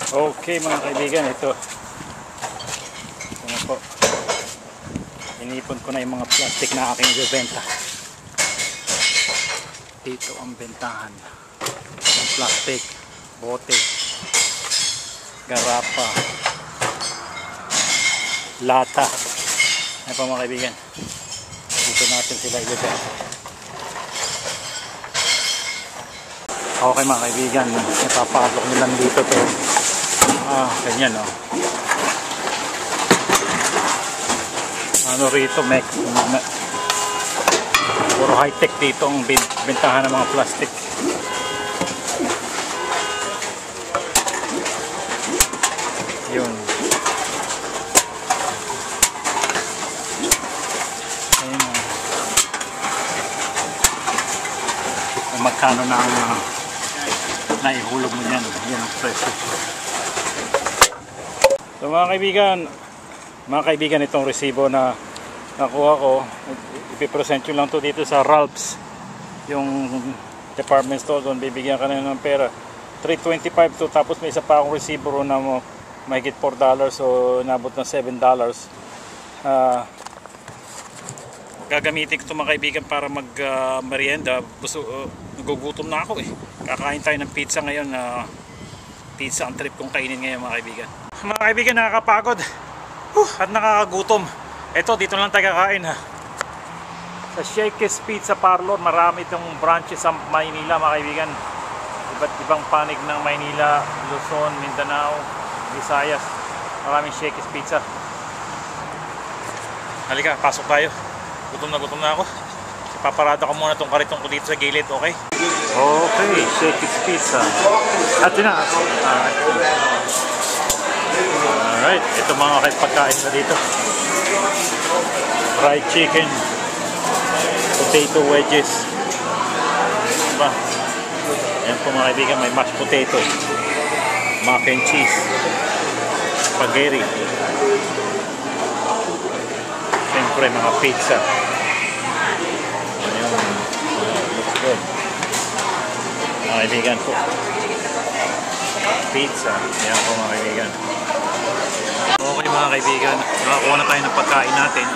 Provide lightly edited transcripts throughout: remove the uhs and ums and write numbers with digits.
Okay mga kaibigan, ito po, inipon ko na yung mga plastic na aking ibebenta. Dito ang bentahan ng plastic, bote, garapa, lata. Ano pa mga kaibigan, dito natin sila ibebenta. Okay mga kaibigan, ipapasok nilang dito to. Ganyan o. Ano rito, puro high-tech dito ang bentahan ng mga plastic. Yun. Ayun o. Magkano na ang naihulog mo yan. Yan ang presyo. So mga kaibigan, itong resibo na nakuha ko, ipipresent yun lang to dito sa Ralph's, yung department store. Doon bibigyan ka na ng pera, $3.25 to, tapos may isa pa akong resibo ron na mahigit $4, so nabot ng $7. Gagamitin ko ito mga kaibigan para mag merienda. Nagugutom na ako eh. Kakain tayo ng pizza ngayon. Pizza ang trip kong kainin ngayon mga kaibigan. Mga kaibigan, nakakapagod at nakakagutom. Ito, dito lang tayo kakain ha. Sa Shakey's Pizza Parlor, marami itong branches sa Maynila mga kaibigan. Iba't ibang panig ng Maynila, Luzon, Mindanao, Visayas. Maraming Shakey's Pizza. Halika, pasok tayo. Gutom na ako. Paparada ko muna itong kariton ko dito sa gilid, okay? Okay, Shakey's Pizza. At na. Alright, ito mga pagkain na dito. Fried chicken, potato wedges. Diba? Ayan po mga kaibigan, may mashed potato, mac and cheese, spaghetti. Siyempre mga pizza. Ayan, looks good. Mga kaibigan po, pizza. Ayan po mga kaibigan. Okay mga kaibigan, nakakuha na tayo ng pagkain natin.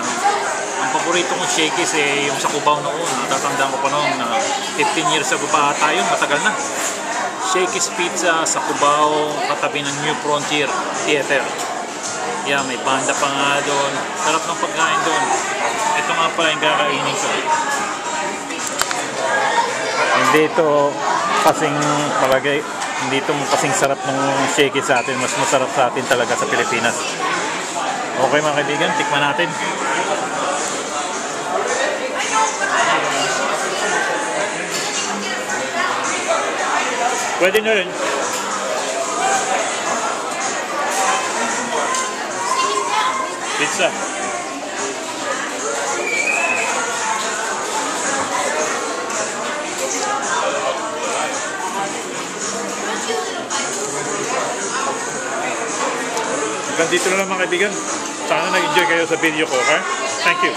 Ang paborito kong Shakey's yung sa Cubao noon. Natatandaan ko pa noon na 15 years ago pa tayo, matagal na. Shakey's Pizza sa Cubao, katabi ng New Frontier Theater. Yeah, may banda pa nga doon. Sarap ng pagkain doon. Ito nga pa yung kakainin ko. Hindi ito kasing palagay. Hindi ito kasing sarap ng Shakey's sa atin. Mas masarap sa atin talaga sa Pilipinas. Okay mga kaibigan, tikman natin. Pwede na rin. Pizza. Hanggang dito na lang mga kaibigan. Sana nag-enjoy kayo sa video ko, okay? Thank you.